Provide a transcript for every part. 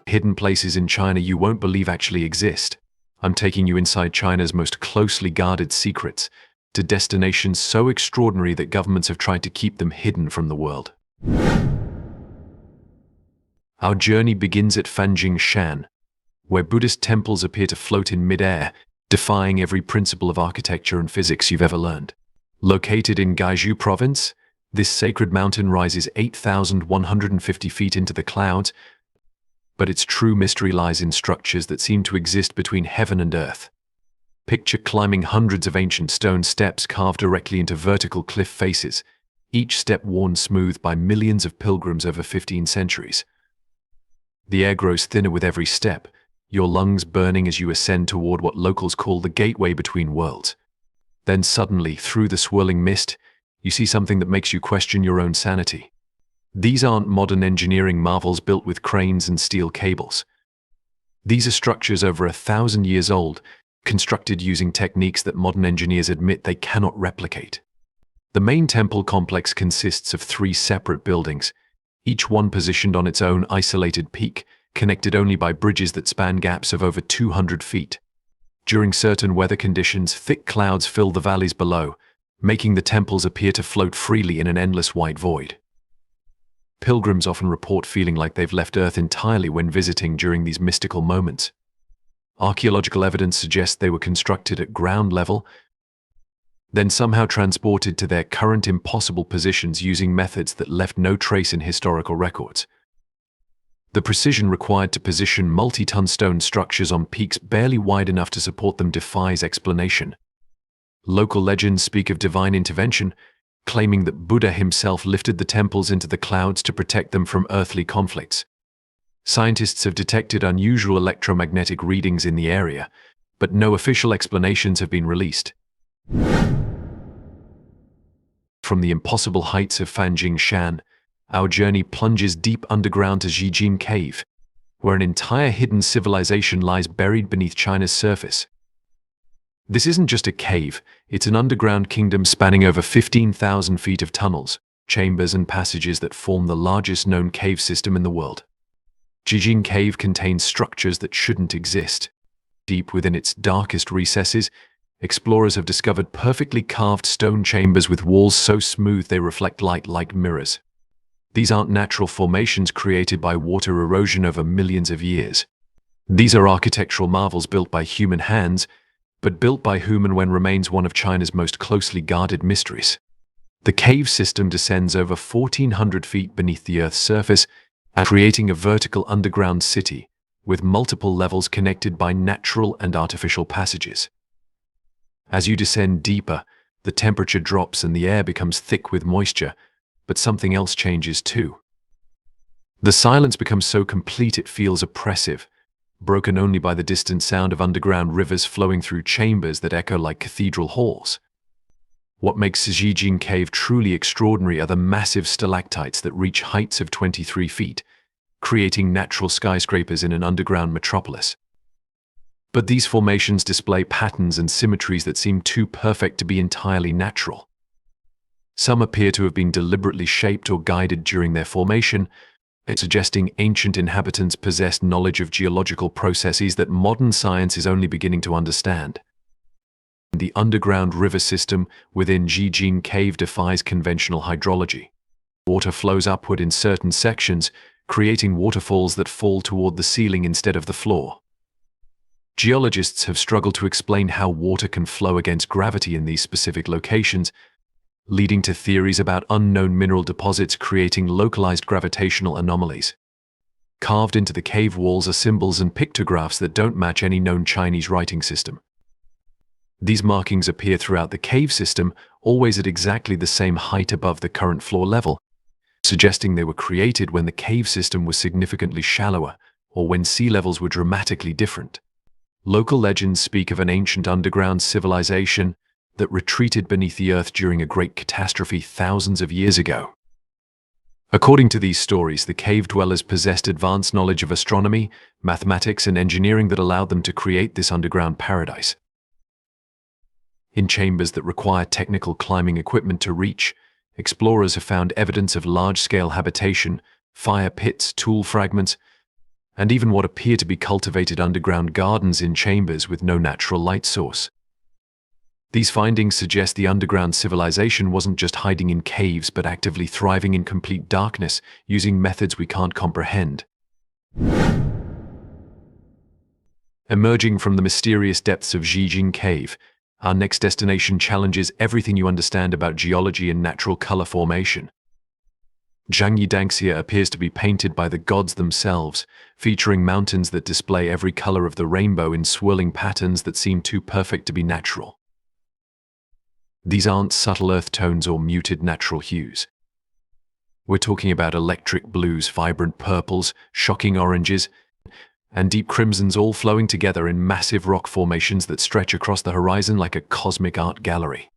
hidden places in China you won't believe actually exist. I'm taking you inside China's most closely guarded secrets, to destinations so extraordinary that governments have tried to keep them hidden from the world. Our journey begins at Fanjing, Shan, where Buddhist temples appear to float in mid-air, defying every principle of architecture and physics you've ever learned. Located in Zhijaigu province, this sacred mountain rises 8,150 feet into the clouds, but its true mystery lies in structures that seem to exist between heaven and earth. Picture climbing hundreds of ancient stone steps carved directly into vertical cliff faces, each step worn smooth by millions of pilgrims over 15 centuries. The air grows thinner with every step, your lungs burning as you ascend toward what locals call the gateway between worlds. Then suddenly, through the swirling mist, you see something that makes you question your own sanity. These aren't modern engineering marvels built with cranes and steel cables. These are structures over 1,000 years old, constructed using techniques that modern engineers admit they cannot replicate. The main temple complex consists of 3 separate buildings, each one positioned on its own isolated peak, connected only by bridges that span gaps of over 200 feet. During certain weather conditions, thick clouds fill the valleys below, making the temples appear to float freely in an endless white void. Pilgrims often report feeling like they've left Earth entirely when visiting during these mystical moments. Archaeological evidence suggests they were constructed at ground level, then somehow transported to their current impossible positions using methods that left no trace in historical records. The precision required to position multi-ton stone structures on peaks barely wide enough to support them defies explanation. Local legends speak of divine intervention, claiming that Buddha himself lifted the temples into the clouds to protect them from earthly conflicts. Scientists have detected unusual electromagnetic readings in the area, but no official explanations have been released. From the impossible heights of Fanjing, Shan, our journey plunges deep underground to Zhijin Cave, where an entire hidden civilization lies buried beneath China's surface. This isn't just a cave, it's an underground kingdom spanning over 15,000 feet of tunnels, chambers and passages that form the largest known cave system in the world. Zhijin Cave contains structures that shouldn't exist. Deep within its darkest recesses, explorers have discovered perfectly carved stone chambers with walls so smooth they reflect light like mirrors. These aren't natural formations created by water erosion over millions of years. These are architectural marvels built by human hands, but built by whom when remains one of China's most closely guarded mysteries. The cave system descends over 1,400 feet beneath the Earth's surface, creating a vertical underground city with multiple levels connected by natural and artificial passages. As you descend deeper, the temperature drops and the air becomes thick with moisture, but something else changes too. The silence becomes so complete it feels oppressive, broken only by the distant sound of underground rivers flowing through chambers that echo like cathedral halls. What makes Zhijin Cave truly extraordinary are the massive stalactites that reach heights of 23 feet, creating natural skyscrapers in an underground metropolis. But these formations display patterns and symmetries that seem too perfect to be entirely natural. Some appear to have been deliberately shaped or guided during their formation, suggesting ancient inhabitants possessed knowledge of geological processes that modern science is only beginning to understand. The underground river system within Zhijin Cave defies conventional hydrology. Water flows upward in certain sections, creating waterfalls that fall toward the ceiling instead of the floor. Geologists have struggled to explain how water can flow against gravity in these specific locations, leading to theories about unknown mineral deposits creating localized gravitational anomalies. Carved into the cave walls are symbols and pictographs that don't match any known Chinese writing system. These markings appear throughout the cave system, always at exactly the same height above the current floor level, suggesting they were created when the cave system was significantly shallower or when sea levels were dramatically different. Local legends speak of an ancient underground civilization that retreated beneath the earth during a great catastrophe thousands of years ago. According to these stories, the cave dwellers possessed advanced knowledge of astronomy, mathematics, and engineering that allowed them to create this underground paradise. In chambers that require technical climbing equipment to reach, explorers have found evidence of large-scale habitation, fire pits, tool fragments, and even what appear to be cultivated underground gardens in chambers with no natural light source. These findings suggest the underground civilization wasn't just hiding in caves but actively thriving in complete darkness using methods we can't comprehend. Emerging from the mysterious depths of Zhijin Cave, our next destination challenges everything you understand about geology and natural color formation. Zhangye Danxia appears to be painted by the gods themselves, featuring mountains that display every color of the rainbow in swirling patterns that seem too perfect to be natural. These aren't subtle earth tones or muted natural hues. We're talking about electric blues, vibrant purples, shocking oranges, and deep crimsons all flowing together in massive rock formations that stretch across the horizon like a cosmic art gallery.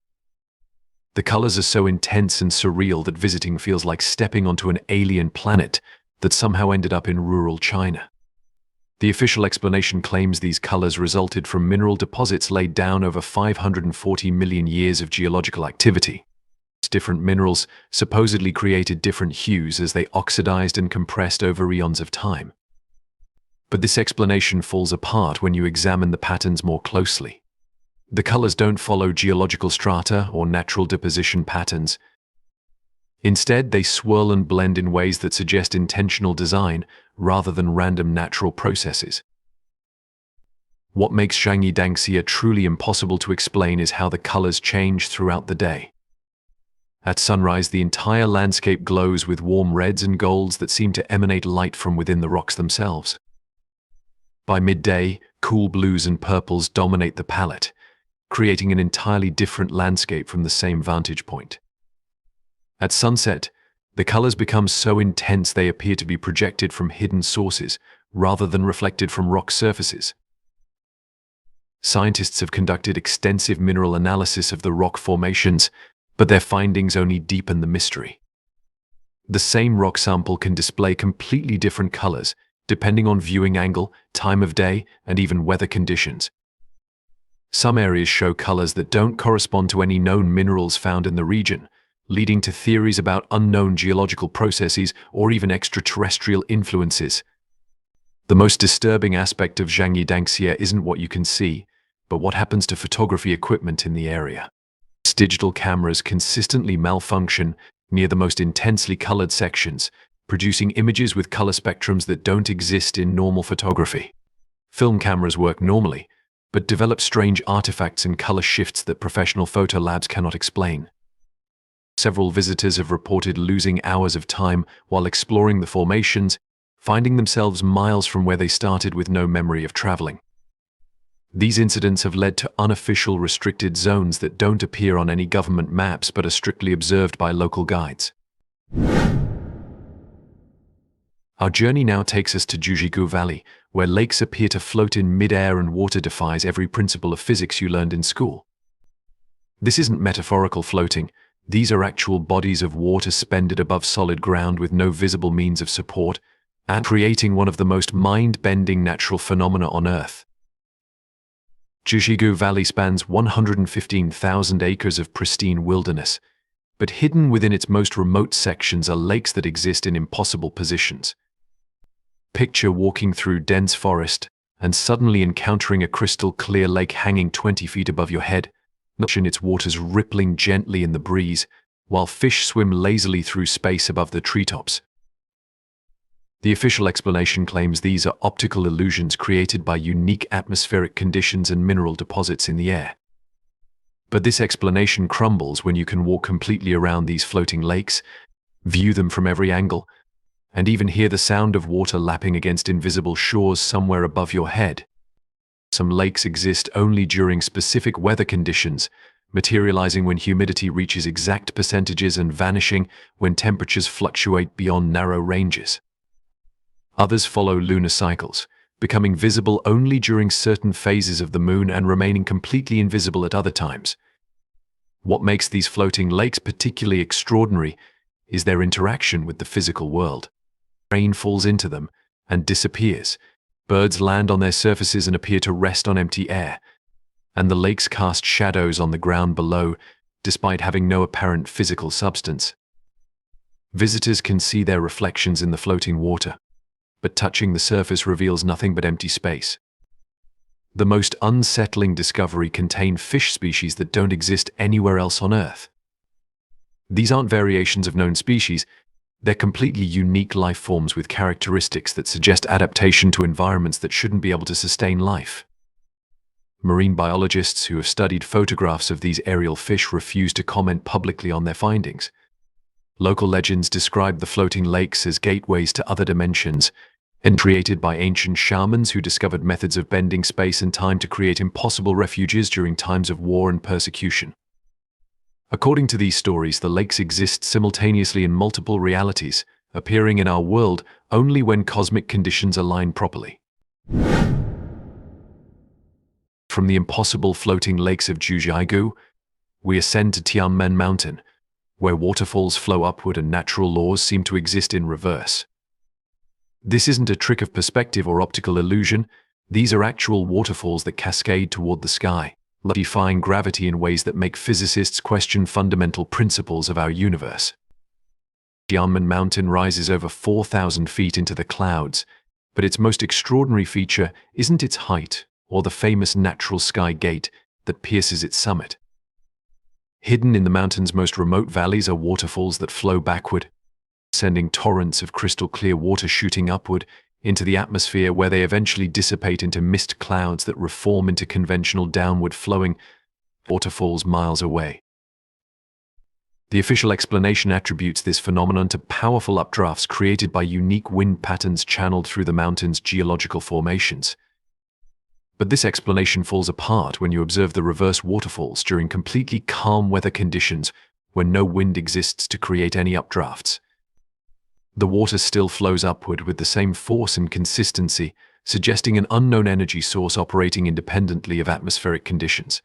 The colors are so intense and surreal that visiting feels like stepping onto an alien planet that somehow ended up in rural China. The official explanation claims these colors resulted from mineral deposits laid down over 540 million years of geological activity. Different minerals supposedly created different hues as they oxidized and compressed over eons of time. But this explanation falls apart when you examine the patterns more closely. The colors don't follow geological strata or natural deposition patterns. Instead, they swirl and blend in ways that suggest intentional design rather than random natural processes. What makes Zhangye Danxia truly impossible to explain is how the colors change throughout the day. At sunrise, the entire landscape glows with warm reds and golds that seem to emanate light from within the rocks themselves. By midday, cool blues and purples dominate the palette, creating an entirely different landscape from the same vantage point. At sunset, the colors become so intense they appear to be projected from hidden sources rather than reflected from rock surfaces. Scientists have conducted extensive mineral analysis of the rock formations, but their findings only deepen the mystery. The same rock sample can display completely different colors depending on viewing angle, time of day, and even weather conditions. Some areas show colors that don't correspond to any known minerals found in the region, leading to theories about unknown geological processes or even extraterrestrial influences. The most disturbing aspect of Zhangye Danxia isn't what you can see, but what happens to photography equipment in the area. Digital cameras consistently malfunction near the most intensely colored sections, producing images with color spectrums that don't exist in normal photography. Film cameras work normally, but develop strange artifacts and color shifts that professional photo labs cannot explain. Several visitors have reported losing hours of time while exploring the formations, finding themselves miles from where they started with no memory of traveling. These incidents have led to unofficial restricted zones that don't appear on any government maps but are strictly observed by local guides. Our journey now takes us to Jiuzhaigou Valley, where lakes appear to float in mid-air and water defies every principle of physics you learned in school. This isn't metaphorical floating. These are actual bodies of water suspended above solid ground with no visible means of support, and creating one of the most mind-bending natural phenomena on Earth. Jiuzhaigou Valley spans 115,000 acres of pristine wilderness, but hidden within its most remote sections are lakes that exist in impossible positions. Picture walking through dense forest and suddenly encountering a crystal-clear lake hanging 20 feet above your head, its waters rippling gently in the breeze, while fish swim lazily through space above the treetops. The official explanation claims these are optical illusions created by unique atmospheric conditions and mineral deposits in the air. But this explanation crumbles when you can walk completely around these floating lakes, view them from every angle, and even hear the sound of water lapping against invisible shores somewhere above your head. Some lakes exist only during specific weather conditions, materializing when humidity reaches exact percentages and vanishing when temperatures fluctuate beyond narrow ranges. Others follow lunar cycles, becoming visible only during certain phases of the moon and remaining completely invisible at other times. What makes these floating lakes particularly extraordinary is their interaction with the physical world. Rain falls into them and disappears. Birds land on their surfaces and appear to rest on empty air, and the lakes cast shadows on the ground below, despite having no apparent physical substance. Visitors can see their reflections in the floating water, but touching the surface reveals nothing but empty space. The most unsettling discovery contained fish species that don't exist anywhere else on Earth. These aren't variations of known species, they're completely unique life forms with characteristics that suggest adaptation to environments that shouldn't be able to sustain life. Marine biologists who have studied photographs of these aerial fish refuse to comment publicly on their findings. Local legends describe the floating lakes as gateways to other dimensions, and created by ancient shamans who discovered methods of bending space and time to create impossible refuges during times of war and persecution. According to these stories, the lakes exist simultaneously in multiple realities, appearing in our world only when cosmic conditions align properly. From the impossible floating lakes of Jiuzhaigou, we ascend to Tianmen Mountain, where waterfalls flow upward and natural laws seem to exist in reverse. This isn't a trick of perspective or optical illusion, these are actual waterfalls that cascade toward the sky, defying gravity in ways that make physicists question fundamental principles of our universe. Tianmen Mountain rises over 4,000 feet into the clouds, but its most extraordinary feature isn't its height or the famous natural sky gate that pierces its summit. Hidden in the mountain's most remote valleys are waterfalls that flow backward, sending torrents of crystal-clear water shooting upward into the atmosphere where they eventually dissipate into mist clouds that reform into conventional downward-flowing waterfalls miles away. The official explanation attributes this phenomenon to powerful updrafts created by unique wind patterns channeled through the mountain's geological formations. But this explanation falls apart when you observe the reverse waterfalls during completely calm weather conditions when no wind exists to create any updrafts. The water still flows upward with the same force and consistency, suggesting an unknown energy source operating independently of atmospheric conditions.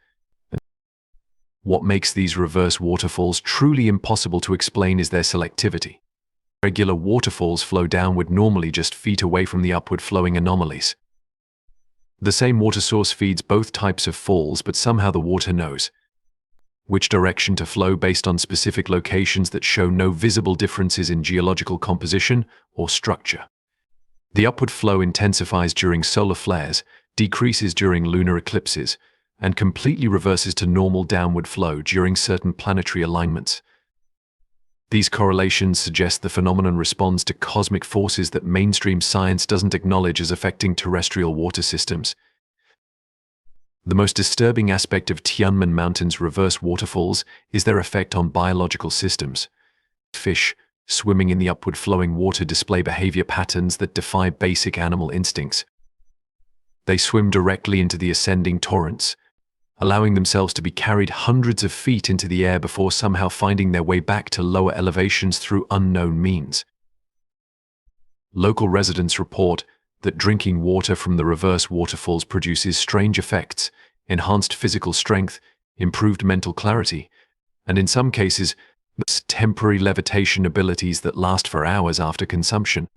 What makes these reverse waterfalls truly impossible to explain is their selectivity. Regular waterfalls flow downward normally just feet away from the upward flowing anomalies. The same water source feeds both types of falls, but somehow the water knows which direction to flow based on specific locations that show no visible differences in geological composition or structure. The upward flow intensifies during solar flares, decreases during lunar eclipses, and completely reverses to normal downward flow during certain planetary alignments. These correlations suggest the phenomenon responds to cosmic forces that mainstream science doesn't acknowledge as affecting terrestrial water systems. The most disturbing aspect of Tianmen Mountain's reverse waterfalls is their effect on biological systems. Fish swimming in the upward-flowing water display behavior patterns that defy basic animal instincts. They swim directly into the ascending torrents, allowing themselves to be carried hundreds of feet into the air before somehow finding their way back to lower elevations through unknown means. Local residents report that drinking water from the reverse waterfalls produces strange effects, enhanced physical strength, improved mental clarity, and in some cases, temporary levitation abilities that last for hours after consumption.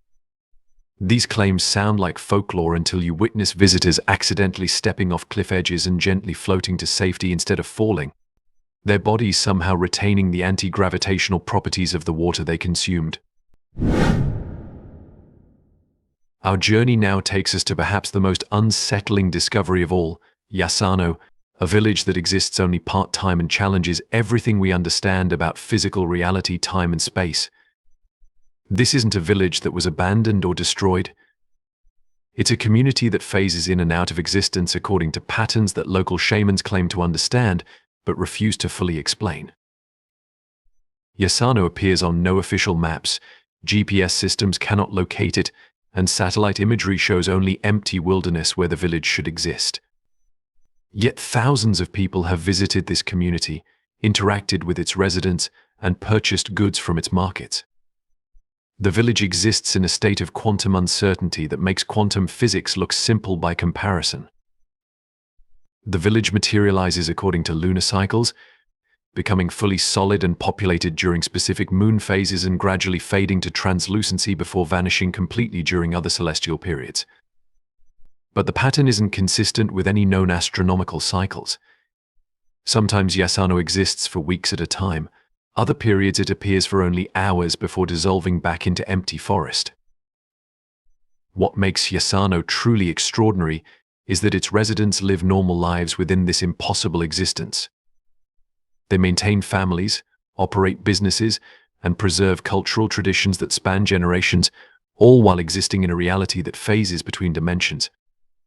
These claims sound like folklore until you witness visitors accidentally stepping off cliff edges and gently floating to safety instead of falling, their bodies somehow retaining the anti-gravitational properties of the water they consumed. Our journey now takes us to perhaps the most unsettling discovery of all, Yasano, a village that exists only part-time and challenges everything we understand about physical reality, time and space. This isn't a village that was abandoned or destroyed. It's a community that phases in and out of existence according to patterns that local shamans claim to understand, but refuse to fully explain. Yasano appears on no official maps, GPS systems cannot locate it, and satellite imagery shows only empty wilderness where the village should exist. Yet thousands of people have visited this community, interacted with its residents, and purchased goods from its markets. The village exists in a state of quantum uncertainty that makes quantum physics look simple by comparison. The village materializes according to lunar cycles, becoming fully solid and populated during specific moon phases and gradually fading to translucency before vanishing completely during other celestial periods. But the pattern isn't consistent with any known astronomical cycles. Sometimes Yasano exists for weeks at a time, other periods it appears for only hours before dissolving back into empty forest. What makes Yasano truly extraordinary is that its residents live normal lives within this impossible existence. They maintain families, operate businesses, and preserve cultural traditions that span generations, all while existing in a reality that phases between dimensions.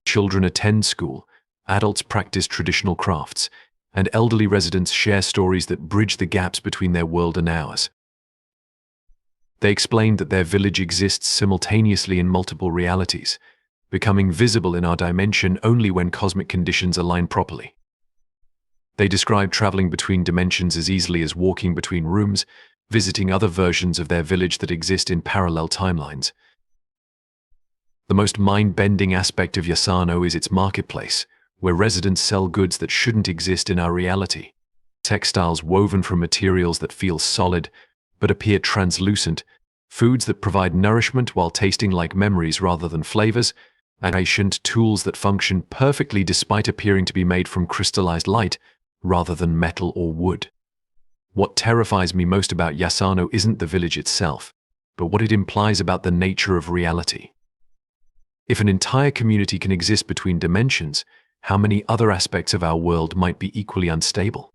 Children attend school, adults practice traditional crafts, and elderly residents share stories that bridge the gaps between their world and ours. They explained that their village exists simultaneously in multiple realities, becoming visible in our dimension only when cosmic conditions align properly. They describe traveling between dimensions as easily as walking between rooms, visiting other versions of their village that exist in parallel timelines. The most mind-bending aspect of Yasano is its marketplace, where residents sell goods that shouldn't exist in our reality. Textiles woven from materials that feel solid but appear translucent, foods that provide nourishment while tasting like memories rather than flavors, and ancient tools that function perfectly despite appearing to be made from crystallized light rather than metal or wood. What terrifies me most about Yasano isn't the village itself, but what it implies about the nature of reality. If an entire community can exist between dimensions, how many other aspects of our world might be equally unstable?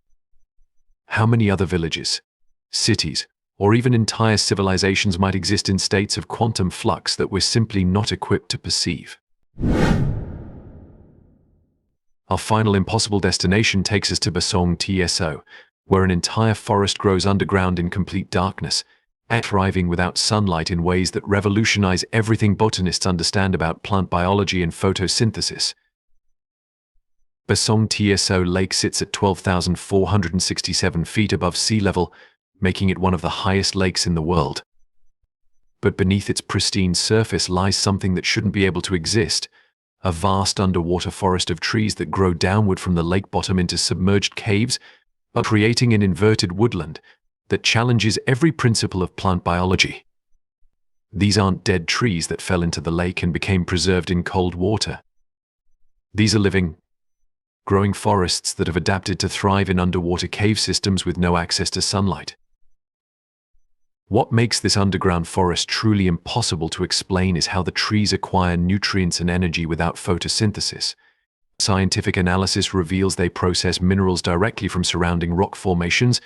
How many other villages, cities, or even entire civilizations might exist in states of quantum flux that we're simply not equipped to perceive? Our final impossible destination takes us to Basong TSO, where an entire forest grows underground in complete darkness, thriving without sunlight in ways that revolutionize everything botanists understand about plant biology and photosynthesis. Basong TSO Lake sits at 12,467 feet above sea level, making it one of the highest lakes in the world. But beneath its pristine surface lies something that shouldn't be able to exist, a vast underwater forest of trees that grow downward from the lake bottom into submerged caves, creating an inverted woodland that challenges every principle of plant biology. These aren't dead trees that fell into the lake and became preserved in cold water. These are living, growing forests that have adapted to thrive in underwater cave systems with no access to sunlight. What makes this underground forest truly impossible to explain is how the trees acquire nutrients and energy without photosynthesis. Scientific analysis reveals they process minerals directly from surrounding rock formations,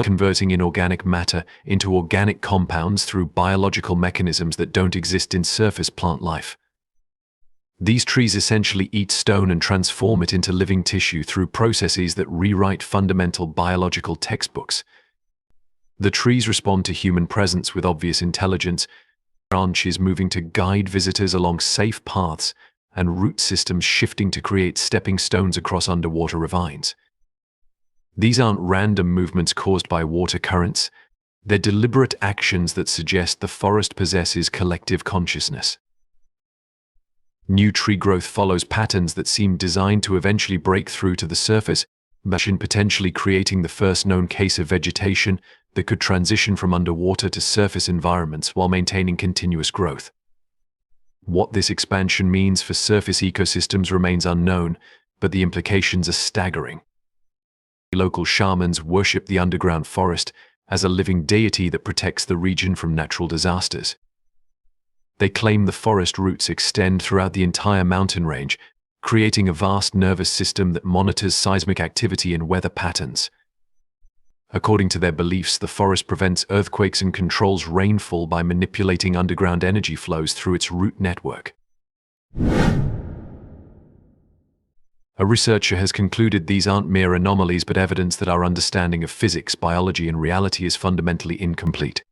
converting inorganic matter into organic compounds through biological mechanisms that don't exist in surface plant life. These trees essentially eat stone and transform it into living tissue through processes that rewrite fundamental biological textbooks. The trees respond to human presence with obvious intelligence, branches moving to guide visitors along safe paths, and root systems shifting to create stepping stones across underwater ravines. These aren't random movements caused by water currents, they're deliberate actions that suggest the forest possesses collective consciousness. New tree growth follows patterns that seem designed to eventually break through to the surface, potentially creating the first known case of vegetation that could transition from underwater to surface environments while maintaining continuous growth. What this expansion means for surface ecosystems remains unknown, but the implications are staggering. Local shamans worship the underground forest as a living deity that protects the region from natural disasters. They claim the forest roots extend throughout the entire mountain range, creating a vast nervous system that monitors seismic activity and weather patterns. According to their beliefs, the forest prevents earthquakes and controls rainfall by manipulating underground energy flows through its root network. A researcher has concluded these aren't mere anomalies but evidence that our understanding of physics, biology, and reality is fundamentally incomplete.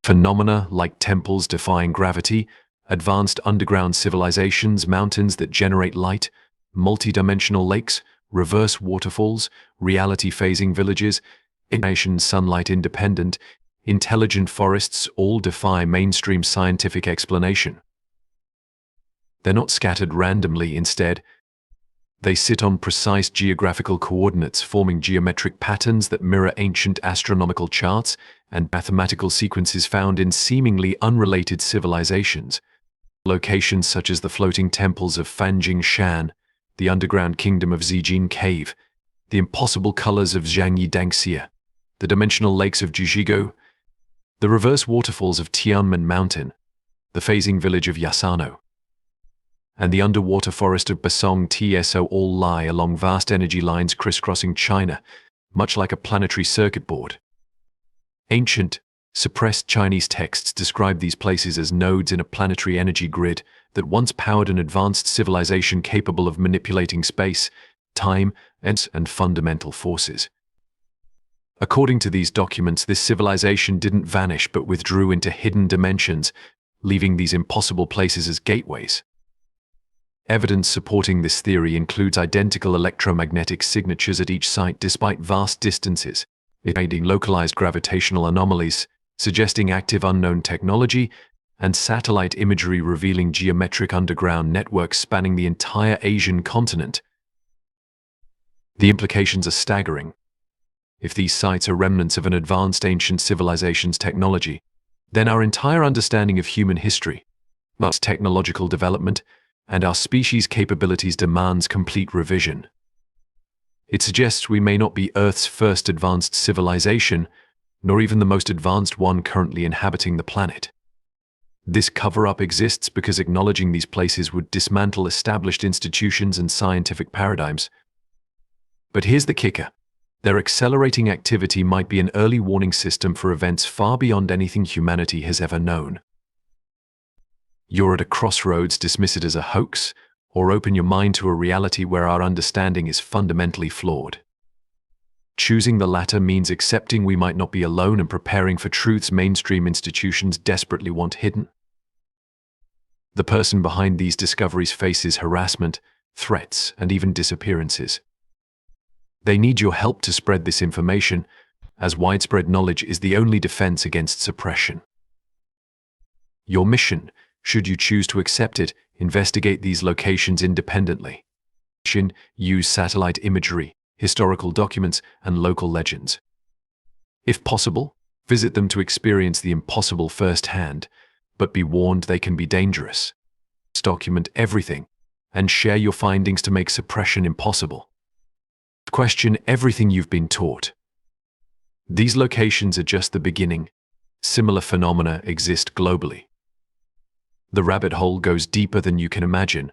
Phenomena like temples defying gravity, advanced underground civilizations, mountains that generate light, multidimensional lakes, reverse waterfalls, reality-phasing villages, sunlight independent, intelligent forests all defy mainstream scientific explanation. They're not scattered randomly, instead, they sit on precise geographical coordinates, forming geometric patterns that mirror ancient astronomical charts and mathematical sequences found in seemingly unrelated civilizations. Locations such as the floating temples of Fanjing Shan, the underground kingdom of Zhijin cave, the impossible colors of Zhangye Danxia, the dimensional lakes of Jiuzhaigou, the reverse waterfalls of Tianmen mountain, the phasing village of Yasano. and the underwater forest of Basong TSO all lie along vast energy lines crisscrossing China, much like a planetary circuit board. Ancient, suppressed Chinese texts describe these places as nodes in a planetary energy grid that once powered an advanced civilization capable of manipulating space, time, and fundamental forces. According to these documents, this civilization didn't vanish but withdrew into hidden dimensions, leaving these impossible places as gateways. Evidence supporting this theory includes identical electromagnetic signatures at each site despite vast distances, indicating localized gravitational anomalies, suggesting active unknown technology, and satellite imagery revealing geometric underground networks spanning the entire Asian continent. The implications are staggering. If these sites are remnants of an advanced ancient civilization's technology, then our entire understanding of human history, its technological development, and our species' capabilities demands complete revision. It suggests we may not be Earth's first advanced civilization, nor even the most advanced one currently inhabiting the planet. This cover-up exists because acknowledging these places would dismantle established institutions and scientific paradigms. But here's the kicker. Their accelerating activity might be an early warning system for events far beyond anything humanity has ever known. You're at a crossroads: dismiss it as a hoax, or open your mind to a reality where our understanding is fundamentally flawed. Choosing the latter means accepting we might not be alone and preparing for truths mainstream institutions desperately want hidden. The person behind these discoveries faces harassment, threats, and even disappearances. They need your help to spread this information, as widespread knowledge is the only defense against suppression. Your mission, should you choose to accept it, investigate these locations independently. Use satellite imagery, historical documents, and local legends. If possible, visit them to experience the impossible firsthand, but be warned they can be dangerous. Document everything, and share your findings to make suppression impossible. Question everything you've been taught. These locations are just the beginning. Similar phenomena exist globally. The rabbit hole goes deeper than you can imagine,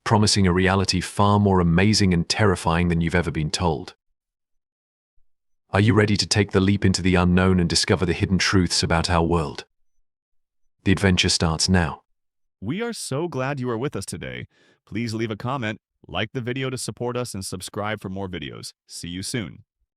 promising a reality far more amazing and terrifying than you've ever been told. Are you ready to take the leap into the unknown and discover the hidden truths about our world? The adventure starts now. We are so glad you are with us today. Please leave a comment, like the video to support us, and subscribe for more videos. See you soon.